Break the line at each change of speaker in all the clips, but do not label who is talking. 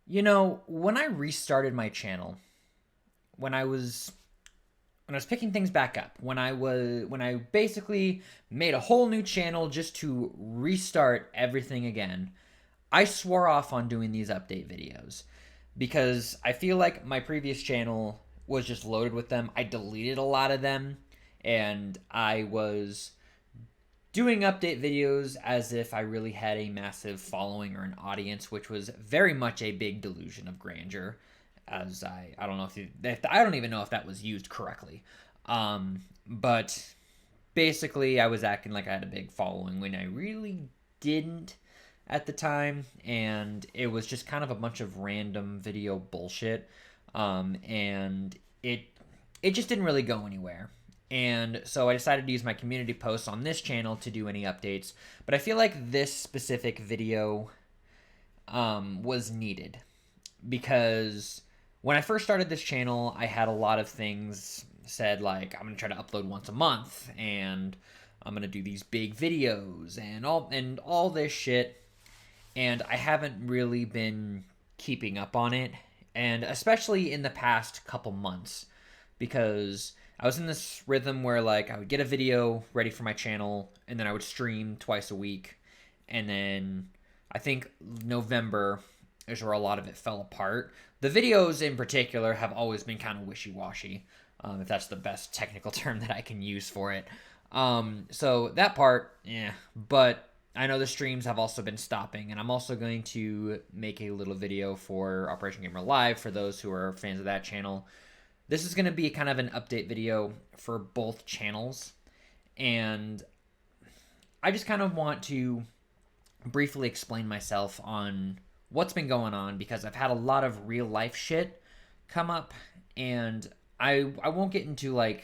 When I restarted my channel, when I was when I was picking things back up, when I basically made a whole new channel just to restart everything again, I swore off on doing these update videos because I feel like my previous channel was just loaded with them. I deleted a lot of them and I was doing update videos as if I really had a massive following or an audience, which was very much a big delusion of grandeur. As I don't know if I don't even know if that was used correctly, but basically I was acting like I had a big following when I really didn't at the time, and it was just kind of a bunch of random video bullshit, and it just didn't really go anywhere. And so I decided to use my community posts on this channel to do any updates. But I feel like this specific video was needed because when I first started this channel, I had a lot of things said like I'm gonna try to upload once a month and I'm gonna do these big videos and all this shit, and I haven't really been keeping up on it, and especially in the past couple months because I was in this rhythm where like I would get a video ready for my channel and then I would stream twice a week, and then I think November is where a lot of it fell apart. The videos in particular have always been kind of wishy-washy, if that's the best technical term that I can use for it. So that part, yeah, but I know the streams have also been stopping, and I'm also going to make a little video for Operation Gamer Live for those who are fans of that channel. This is going to be kind of an update video for both channels, and I just kind of want to briefly explain myself on what's been going on because I've had a lot of real life shit come up, and I won't get into like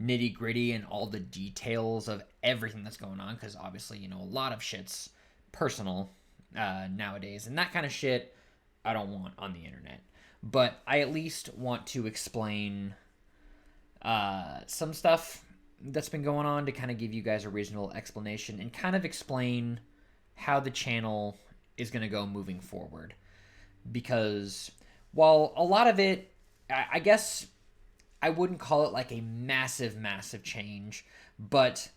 nitty gritty and all the details of everything that's going on because obviously a lot of shit's personal nowadays, and that kind of shit I don't want on the internet. But I at least want to explain some stuff that's been going on to kind of give you guys a reasonable explanation and kind of explain how the channel is going to go moving forward. Because while a lot of it, I guess I wouldn't call it like a massive, massive change, but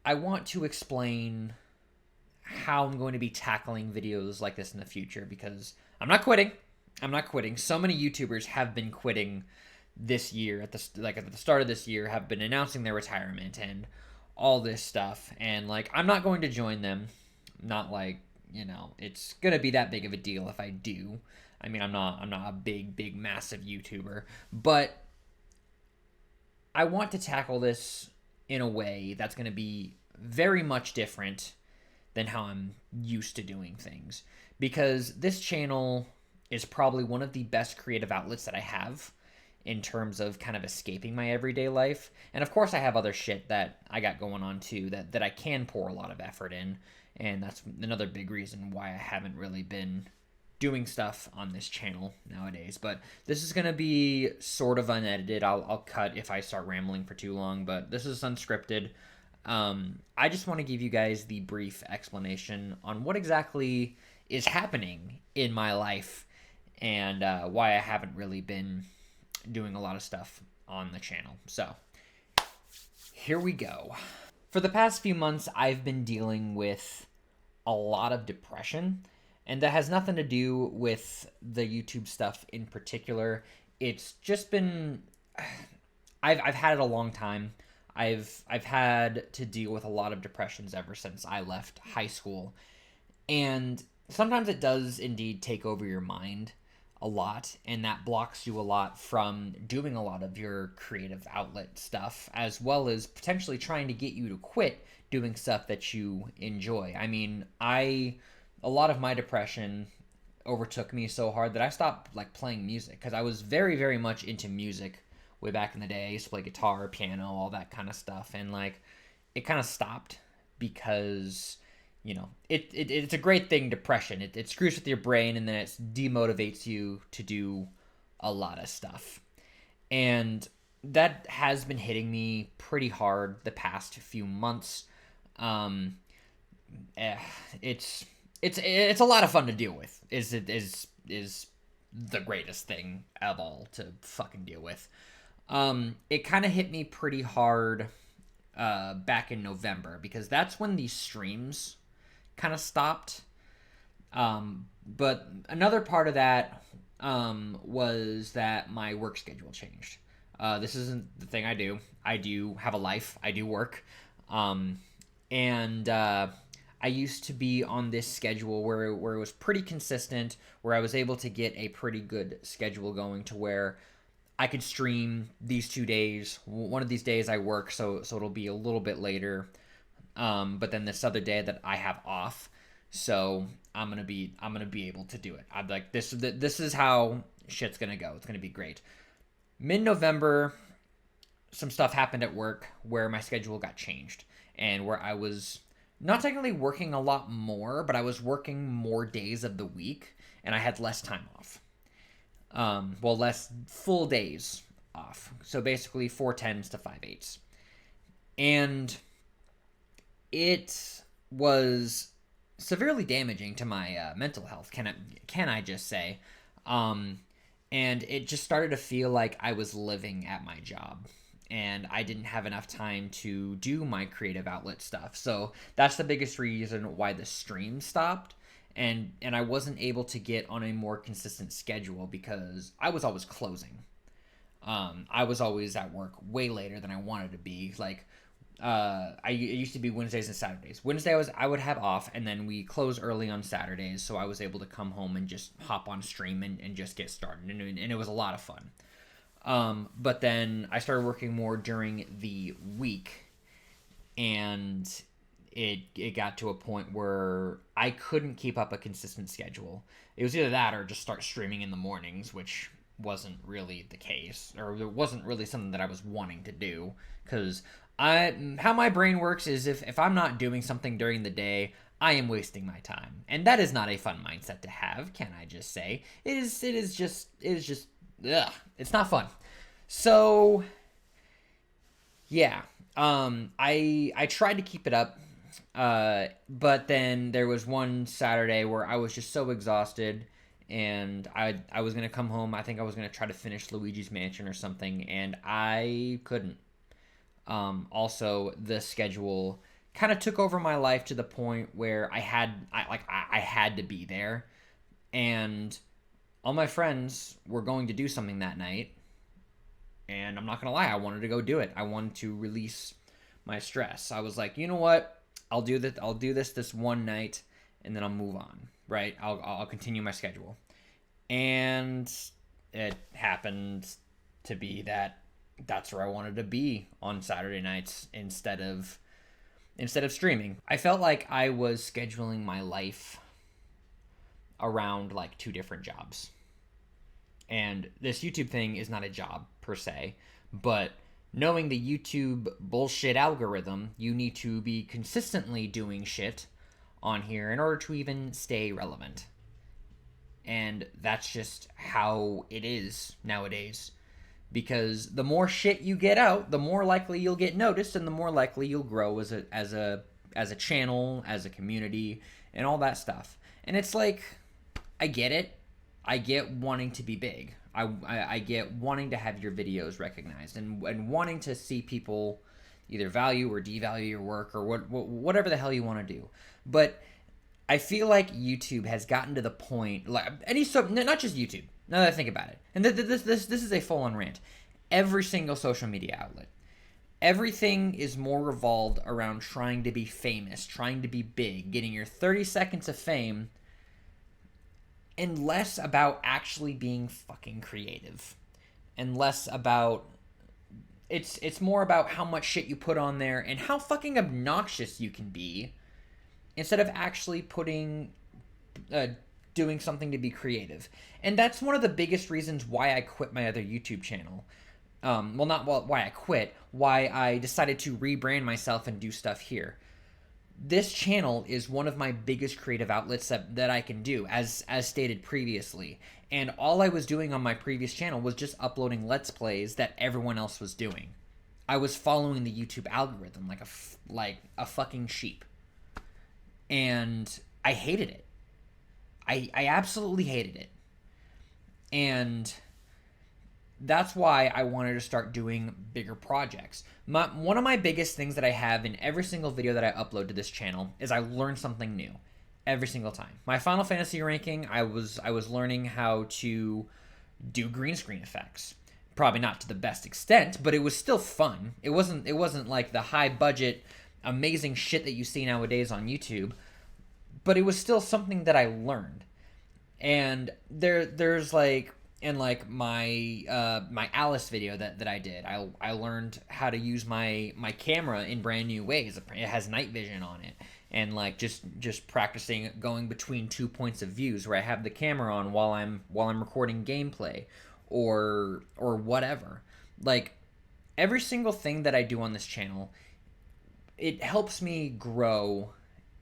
I want to explain how I'm going to be tackling videos like this in the future because I'm not quitting. I'm not quitting. So many YouTubers have been quitting this year at the start of this year, have been announcing their retirement and all this stuff, and like I'm not going to join them. Not like it's gonna be that big of a deal if I do. I mean, I'm not a big massive YouTuber, but I want to tackle this in a way that's going to be very much different than how I'm used to doing things, because this channel is probably one of the best creative outlets that I have in terms of kind of escaping my everyday life. And of course I have other shit that I got going on too that I can pour a lot of effort in, and that's another big reason why I haven't really been doing stuff on this channel nowadays. But this is going to be sort of unedited. I'll cut if I start rambling for too long, but this is unscripted. I just want to give you guys the brief explanation on what exactly is happening in my life and why I haven't really been doing a lot of stuff on the channel. So here we go. For the past few months, I've been dealing with a lot of depression, and that has nothing to do with the YouTube stuff in particular. It's just been I've had it a long time. I've had to deal with a lot of depressions ever since I left high school. And sometimes it does indeed take over your mind a lot, and that blocks you a lot from doing a lot of your creative outlet stuff, as well as potentially trying to get you to quit doing stuff that you enjoy. I mean, a lot of my depression overtook me so hard that I stopped like playing music, because I was very, very much into music way back in the day. I used to play guitar, piano, all that kind of stuff, and like it kind of stopped because it's a great thing, depression. It screws with your brain, and then it demotivates you to do a lot of stuff. And that has been hitting me pretty hard the past few months. It's a lot of fun to deal with. Is is the greatest thing of all to fucking deal with. It kind of hit me pretty hard back in November because that's when these streams kind of stopped. But another part of that was that my work schedule changed. This isn't the thing I do. I do have a life. I do work. And I used to be on this schedule where it was pretty consistent, where I was able to get a pretty good schedule going to where I could stream these 2 days. One of these days I work, so it'll be a little bit later. But then this other day that I have off, so I'm gonna be able to do it. I'm like, this is how shit's gonna go. It's gonna be great. Mid-November, some stuff happened at work where my schedule got changed and where I was not technically working a lot more, but I was working more days of the week and I had less time off. Less full days off. So basically 4 10s to 5 8s. And it was severely damaging to my mental health, can I just say. And it just started to feel like I was living at my job and I didn't have enough time to do my creative outlet stuff. So that's the biggest reason why the stream stopped. And I wasn't able to get on a more consistent schedule because I was always closing. I was always at work way later than I wanted to be. Like, it used to be Wednesdays and Saturdays. Wednesday I would have off, and then we close early on Saturdays, so I was able to come home and just hop on stream and just get started, and it was a lot of fun. But then I started working more during the week, and it got to a point where I couldn't keep up a consistent schedule. It was either that or just start streaming in the mornings, which wasn't really the case, or it wasn't really something that I was wanting to do, because how my brain works is if I'm not doing something during the day, I am wasting my time, and that is not a fun mindset to have. Can I just say it is just ugh, it's not fun. So yeah, I tried to keep it up, but then there was one Saturday where I was just so exhausted, and I was gonna come home. I think I was gonna try to finish Luigi's Mansion or something, and I couldn't. Also, the schedule kind of took over my life to the point where I had to be there, and all my friends were going to do something that night, and I'm not gonna lie, I wanted to go do it. I wanted to release my stress. I was like, you know what? I'll do this one night, and then I'll move on. Right? I'll continue my schedule, and it happened to be that that's where I wanted to be on Saturday nights instead of streaming. I felt like I was scheduling my life around like 2 different jobs. And this YouTube thing is not a job per se, but knowing the YouTube bullshit algorithm, you need to be consistently doing shit on here in order to even stay relevant. And that's just how it is nowadays. Because the more shit you get out, the more likely you'll get noticed, and the more likely you'll grow as a channel, as a community, and all that stuff. And it's like, I get it. I get wanting to be big. I get wanting to have your videos recognized and wanting to see people either value or devalue your work or whatever the hell you want to do. But I feel like YouTube has gotten to the point, like not just YouTube. Now that I think about it, and this is a full-on rant. Every single social media outlet, everything is more revolved around trying to be famous, trying to be big, getting your 30 seconds of fame, and less about actually being fucking creative, and less about it's more about how much shit you put on there and how fucking obnoxious you can be, instead of actually doing something to be creative. And that's one of the biggest reasons why I quit my other YouTube channel. Why I quit, why I decided to rebrand myself and do stuff here. This channel is one of my biggest creative outlets that I can do, as stated previously. And all I was doing on my previous channel was just uploading Let's Plays that everyone else was doing. I was following the YouTube algorithm like a fucking sheep. And I hated it. I absolutely hated it. And that's why I wanted to start doing bigger projects. One of my biggest things that I have in every single video that I upload to this channel is I learn something new every single time. My Final Fantasy ranking, I was learning how to do green screen effects. Probably not to the best extent, but it was still fun. It wasn't like the high budget amazing shit that you see nowadays on YouTube, but it was still something that I learned. And there's like in like my Alice video that I did, I learned how to use my camera in brand new ways. It has night vision on it, and like just practicing going between two points of views where I have the camera on while I'm recording gameplay or whatever. Like every single thing that I do on this channel, it helps me grow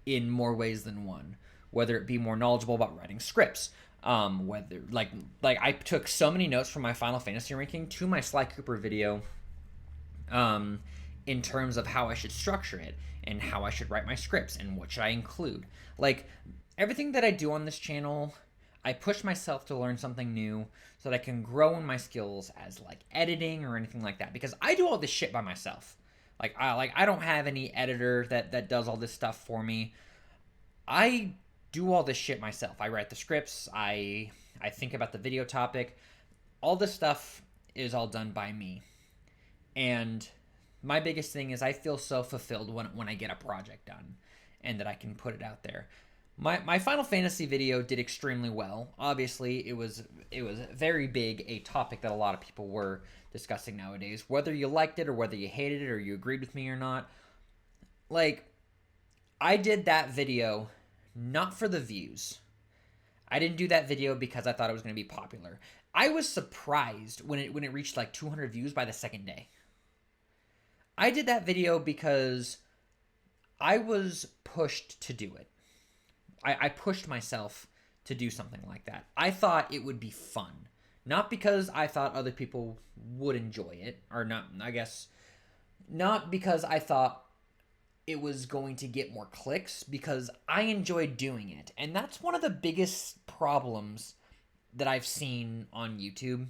in more ways than one, whether it be more knowledgeable about writing scripts, whether like I took so many notes from my Final Fantasy ranking to my Sly Cooper video, in terms of how I should structure it and how I should write my scripts and what should I include. Like everything that I do on this channel, I push myself to learn something new so that I can grow in my skills as like editing or anything like that, because I do all this shit by myself. I don't have any editor that does all this stuff for me. I do all this shit myself. I write the scripts, I think about the video topic. All this stuff is all done by me. And my biggest thing is I feel so fulfilled when I get a project done and that I can put it out there. My Final Fantasy video did extremely well. Obviously, it was very big, a topic that a lot of people were discussing nowadays. Whether you liked it or whether you hated it or you agreed with me or not, like I did that video not for the views. I didn't do that video because I thought it was going to be popular. I was surprised when it reached like 200 views by the second day. I did that video because I was pushed to do it. I pushed myself to do something like that. I thought it would be fun. Not because I thought other people would enjoy it, or not, I guess, not because I thought it was going to get more clicks, because I enjoyed doing it. And that's one of the biggest problems that I've seen on YouTube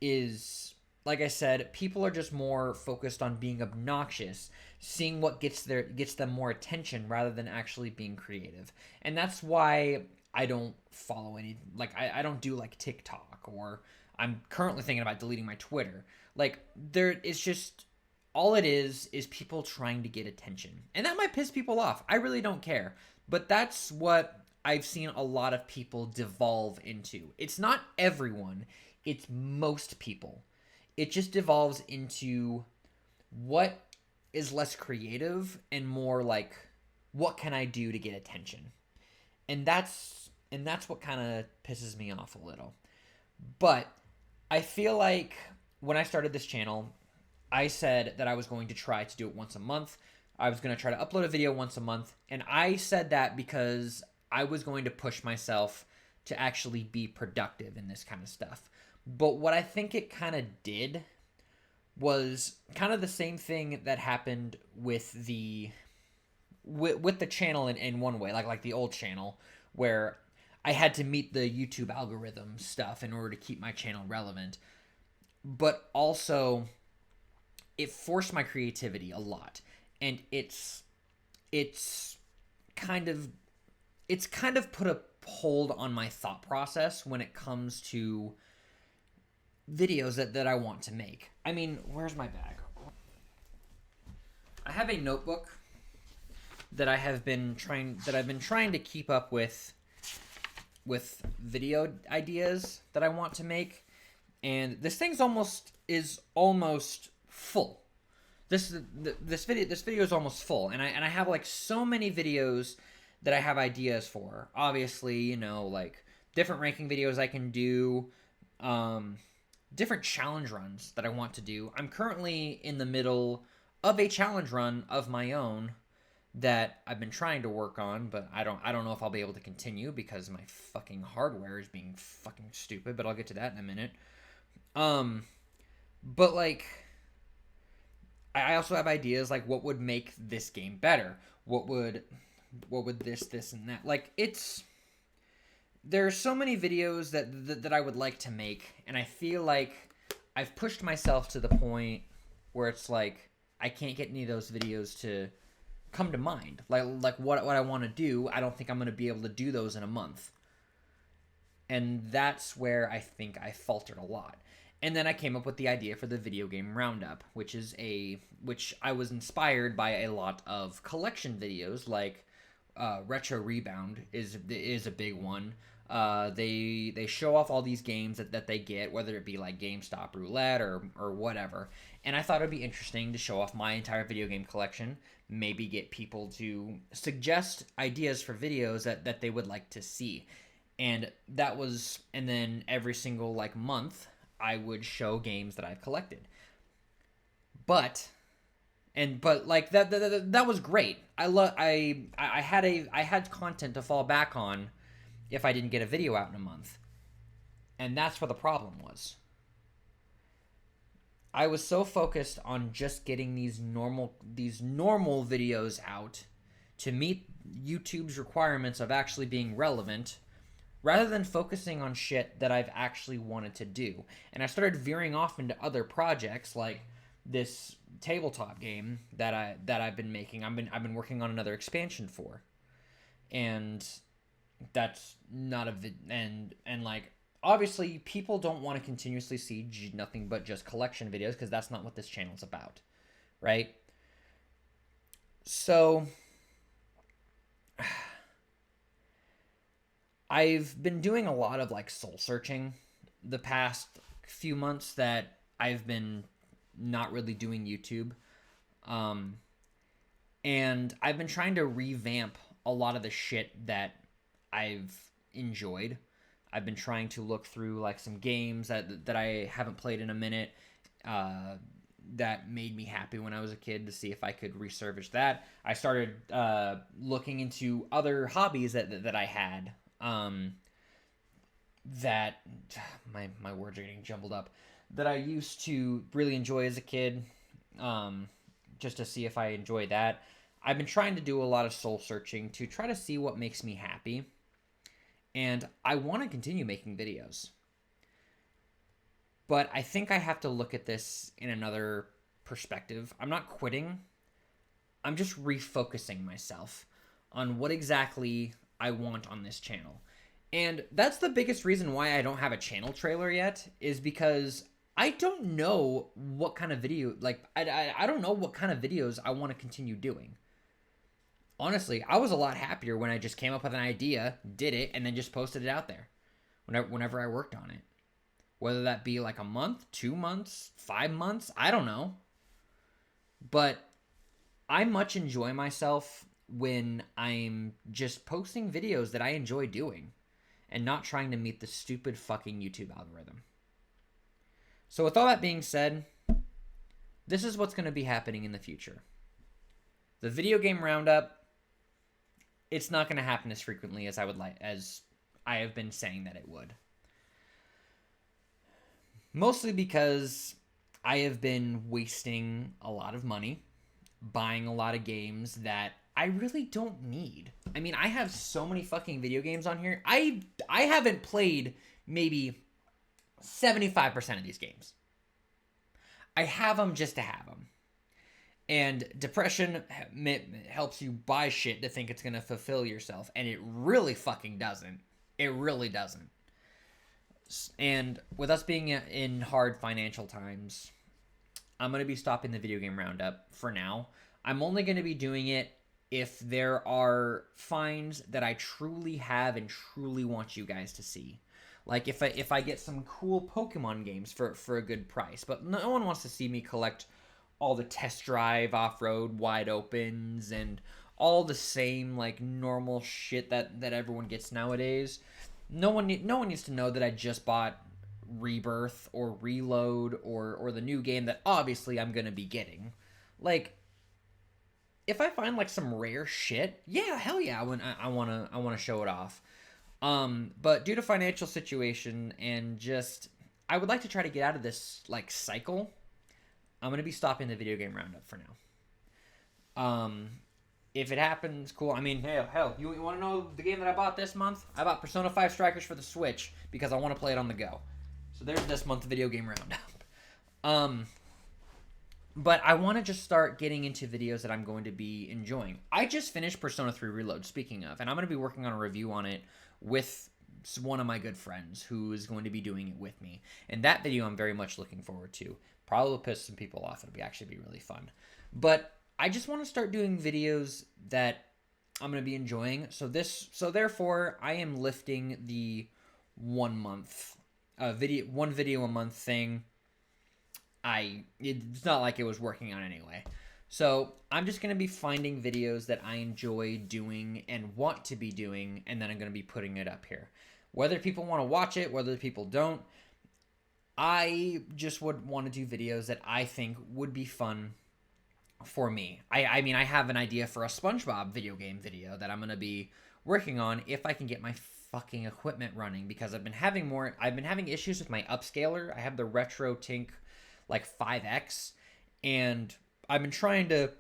is, like I said, people are just more focused on being obnoxious, seeing what gets them more attention rather than actually being creative. And that's why I don't follow any, like I don't do like TikTok, or I'm currently thinking about deleting my Twitter. Like it's just, all it is people trying to get attention. And that might piss people off. I really don't care. But that's what I've seen a lot of people devolve into. It's not everyone, it's most people. It just devolves into what is less creative and more like, what can I do to get attention? And that's what kind of pisses me off a little. But I feel like when I started this channel, I said that I was going to try to do it once a month. I was going to try to upload a video once a month. And I said that because I was going to push myself to actually be productive in this kind of stuff. But what I think it kind of did was kind of the same thing that happened with the channel in one way, like the old channel, where I had to meet the YouTube algorithm stuff in order to keep my channel relevant. But also, it forced my creativity a lot, and it's kind of put a hold on my thought process when it comes to videos that I want to make. I mean, where's my bag? I have a notebook that I've been trying to keep up with video ideas that I want to make, and this is almost full. This video is almost full, and I have like so many videos that I have ideas for. Obviously, you know, like different ranking videos I can do, different challenge runs that I want to do. I'm currently in the middle of a challenge run of my own that I've been trying to work on, but I don't know if I'll be able to continue because my fucking hardware is being fucking stupid, but I'll get to that in a minute. But like, I also have ideas like what would make this game better? What would this and that? Like, it's there are so many videos that I would like to make, and I feel like I've pushed myself to the point where it's like I can't get any of those videos to come to mind. Like what I want to do, I don't think I'm going to be able to do those in a month. And that's where I think I faltered a lot. And then I came up with the idea for the video game roundup, which I was inspired by a lot of collection videos, like Retro Rebound is a big one. They show off all these games that they get, whether it be like GameStop Roulette or whatever. And I thought it'd be interesting to show off my entire video game collection, maybe get people to suggest ideas for videos that they would like to see. And then every single like month I would show games that I've collected. But like that was great. I had content to fall back on if I didn't get a video out in a month. And that's where the problem was. I was so focused on just getting these normal videos out to meet YouTube's requirements of actually being relevant, rather than focusing on shit that I've actually wanted to do. And I started veering off into other projects, like this tabletop game that I've been making. I've been working on another expansion for, and that's not a and like obviously people don't want to continuously see nothing but just collection videos, because that's not what this channel's about, right? So I've been doing a lot of like soul searching the past few months that I've been not really doing YouTube. And I've been trying to revamp a lot of the shit that I've enjoyed. I've been trying to look through like some games that I haven't played in a minute, that made me happy when I was a kid, to see if I could resurface that. I started looking into other hobbies that I had, that my words are getting jumbled up, that I used to really enjoy as a kid, just to see if I enjoy that. I've been trying to do a lot of soul searching to try to see what makes me happy, and I want to continue making videos. But I think I have to look at this in another perspective. I'm not quitting. I'm just refocusing myself on what exactly I want on this channel. And that's the biggest reason why I don't have a channel trailer yet, is because I don't know what kind of video, like, I don't know what kind of videos I want to continue doing. Honestly, I was a lot happier when I just came up with an idea, did it, and then just posted it out there whenever I worked on it. Whether that be like a month, 2 months, 5 months, I don't know. But I much enjoy myself when I'm just posting videos that I enjoy doing and not trying to meet the stupid fucking YouTube algorithm. So with all that being said, this is what's going to be happening in the future. The video game roundup, it's not going to happen as frequently as I have been saying that it would. Mostly because I have been wasting a lot of money buying a lot of games that I really don't need. I mean, I have so many fucking video games on here. I haven't played maybe 75% of these games. I have them just to have them. And depression helps you buy shit to think it's going to fulfill yourself. And it really fucking doesn't. It really doesn't. And with us being in hard financial times, I'm going to be stopping the video game roundup for now. I'm only going to be doing it if there are finds that I truly have and truly want you guys to see. Like if I get some cool Pokemon games for a good price. But no one wants to see me collect all the test drive off-road wide opens and all the same like normal shit that everyone gets nowadays. No one needs to know that I just bought Rebirth or Reload or the new game that obviously I'm gonna be getting. Like, if I find like some rare shit, yeah, hell yeah, I wanna show it off. But due to financial situation and just, I would like to try to get out of this like cycle. I'm gonna be stopping the video game roundup for now. If it happens, cool. I mean, hell, you want to know the game that I bought this month? I bought Persona 5 Strikers for the Switch because I want to play it on the go. So there's this month's video game roundup. Um, but I want to just start getting into videos that I'm going to be enjoying. I just finished Persona 3 Reload, speaking of, and I'm going to be working on a review on it with one of my good friends who is going to be doing it with me. And that video I'm very much looking forward to. Probably will piss some people off. It'll actually be really fun. But I just want to start doing videos that I'm going to be enjoying. So therefore, I am lifting the 1 month one video a month thing. It's not like it was working on anyway. So I'm just going to be finding videos that I enjoy doing and want to be doing, and then I'm going to be putting it up here. Whether people want to watch it, whether people don't, I just would want to do videos that I think would be fun for me. I mean, I have an idea for a SpongeBob video game video that I'm going to be working on if I can get my fucking equipment running, because I've been having issues with my upscaler. I have the Retro Tink like 5X, and I've been trying to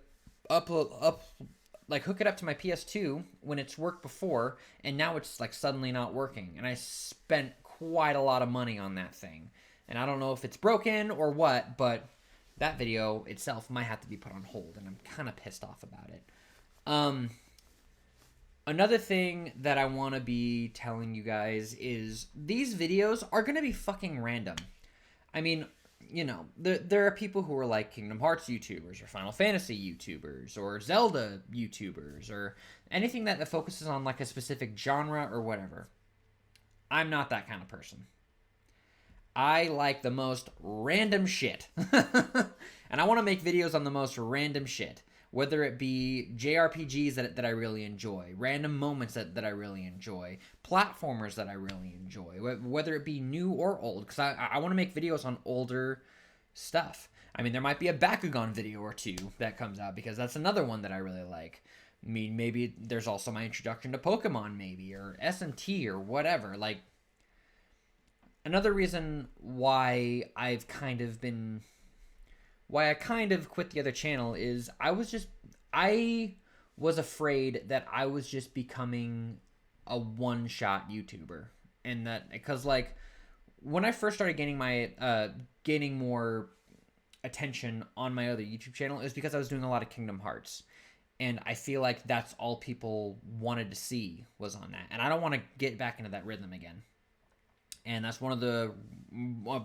hook it up to my PS2 when it's worked before, and now it's like suddenly not working, and I spent quite a lot of money on that thing, and I don't know if it's broken or what, but that video itself might have to be put on hold, and I'm kind of pissed off about it. Another thing that I want to be telling you guys is these videos are going to be fucking random. I mean, you know, there are people who are like Kingdom Hearts YouTubers or Final Fantasy YouTubers or Zelda YouTubers or anything that focuses on like a specific genre or whatever. I'm not that kind of person. I like the most random shit. And I want to make videos on the most random shit. Whether it be JRPGs that I really enjoy, random moments that I really enjoy, platformers that I really enjoy, whether it be new or old, because I want to make videos on older stuff. I mean, there might be a Bakugan video or two that comes out, because that's another one that I really like. I mean, maybe there's also my introduction to Pokemon, maybe, or SMT or whatever. Like, another reason why I kind of quit the other channel is I was afraid that I was just becoming a one-shot YouTuber. And that, because like when I first started gaining more attention on my other YouTube channel, it was because I was doing a lot of Kingdom Hearts. And I feel like that's all people wanted to see was on that. And I don't want to get back into that rhythm again. And that's a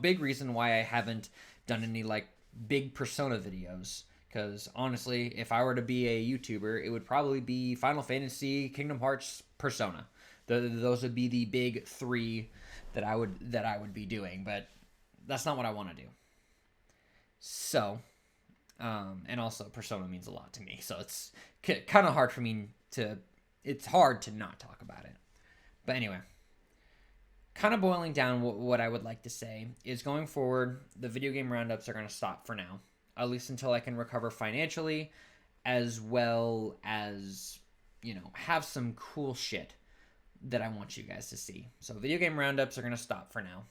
big reason why I haven't done any like big Persona videos, because honestly, if I were to be a YouTuber, it would probably be Final Fantasy, Kingdom Hearts, Persona. Those would be the big three that I would be doing, but that's not what I want to do. So, and also Persona means a lot to me, so it's kind of hard for me it's hard to not talk about it. But anyway, kind of boiling down, what I would like to say is, going forward, the video game roundups are going to stop for now, at least until I can recover financially, as well as, you know, have some cool shit that I want you guys to see. So video game roundups are going to stop for now.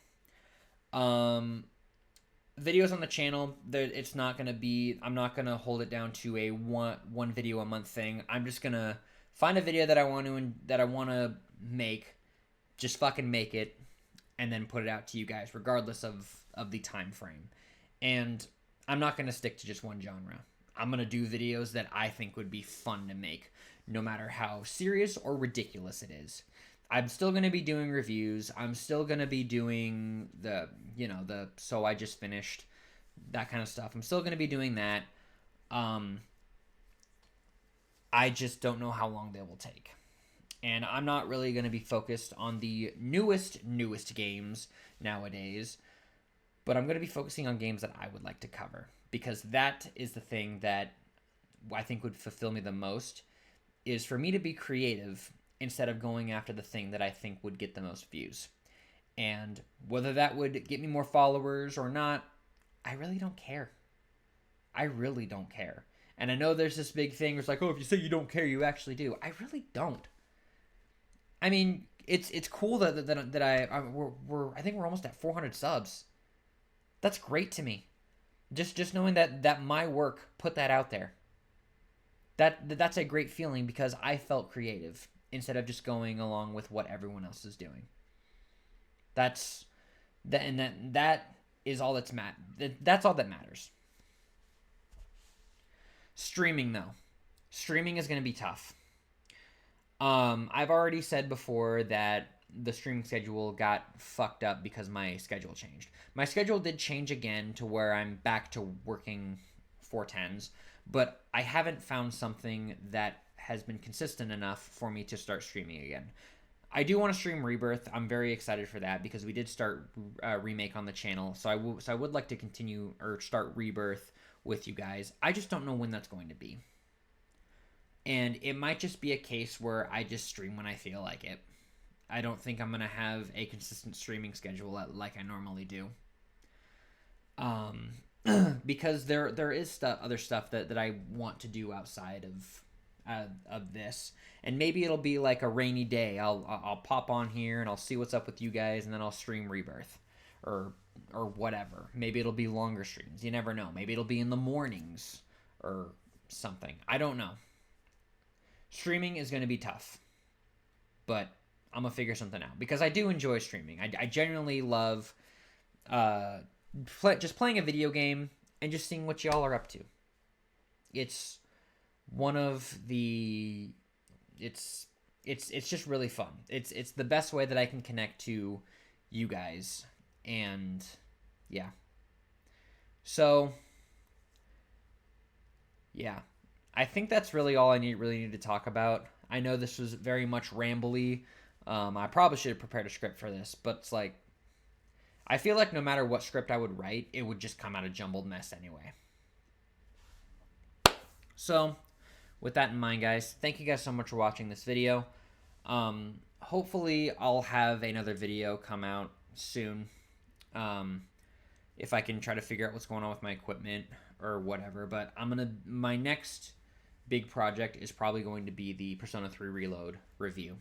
Videos on the channel, it's not going to be, I'm not going to hold it down to a one video a month thing. I'm just going to find a video that I want to make, just fucking make it, and then put it out to you guys, regardless of the time frame. And I'm not going to stick to just one genre. I'm going to do videos that I think would be fun to make, no matter how serious or ridiculous it is. I'm still going to be doing reviews. I'm still going to be doing the so I just finished, that kind of stuff. I'm still going to be doing that. I just don't know how long they will take. And I'm not really going to be focused on the newest games nowadays, but I'm going to be focusing on games that I would like to cover, because that is the thing that I think would fulfill me the most, is for me to be creative instead of going after the thing that I think would get the most views. And whether that would get me more followers or not, I really don't care. I really don't care. And I know there's this big thing where it's like, oh, if you say you don't care, you actually do. I really don't. I mean, it's cool that I think we're almost at 400 subs. That's great to me. Just knowing that my work put that out there. that's a great feeling because I felt creative instead of just going along with what everyone else is doing. That's that is all that's all that matters. Streaming though. Streaming is going to be tough. I've already said before that the streaming schedule got fucked up because my schedule changed. My schedule did change again to where I'm back to working 410s, but I haven't found something that has been consistent enough for me to start streaming again. I do want to stream Rebirth. I'm very excited for that because we did start remake on the channel. So I would like to continue or start Rebirth with you guys. I just don't know when that's going to be. And it might just be a case where I just stream when I feel like it. I don't think I'm going to have a consistent streaming schedule like I normally do. Because there is other stuff that I want to do outside of this, and maybe it'll be like a rainy day. I'll pop on here and I'll see what's up with you guys, and then I'll stream Rebirth, or whatever. Maybe it'll be longer streams. You never know. Maybe it'll be in the mornings or something. I don't know. Streaming is going to be tough, but I'm gonna figure something out because I do enjoy streaming. I genuinely love just playing a video game and just seeing what y'all are up to. It's one of the it's just really fun. It's the best way that I can connect to you guys, and yeah. So yeah, I think that's really all I really need to talk about. I know this was very much rambly. I probably should have prepared a script for this, but it's like, I feel like no matter what script I would write, it would just come out a jumbled mess anyway. So, with that in mind, guys, thank you guys so much for watching this video. Hopefully, I'll have another video come out soon. If I can try to figure out what's going on with my equipment or whatever, but my next big project is probably going to be the Persona 3 Reload review.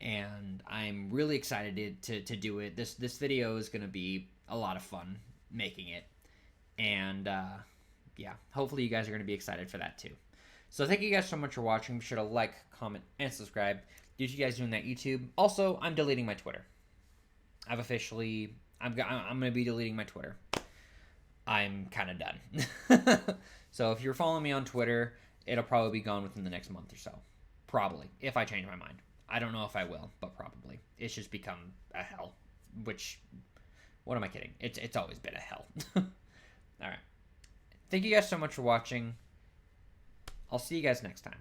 And I'm really excited to do it. This video is going to be a lot of fun making it. And yeah, hopefully you guys are going to be excited for that too. So thank you guys so much for watching. Be sure to like, comment, and subscribe. Due to you guys doing that, YouTube. Also, I'm deleting my Twitter. I'm going to be deleting my Twitter. I'm kind of done. So if you're following me on Twitter, it'll probably be gone within the next month or so. Probably, if I change my mind. I don't know if I will, but probably. It's just become a hell. Which, what am I kidding? It's always been a hell. Alright. Thank you guys so much for watching. I'll see you guys next time.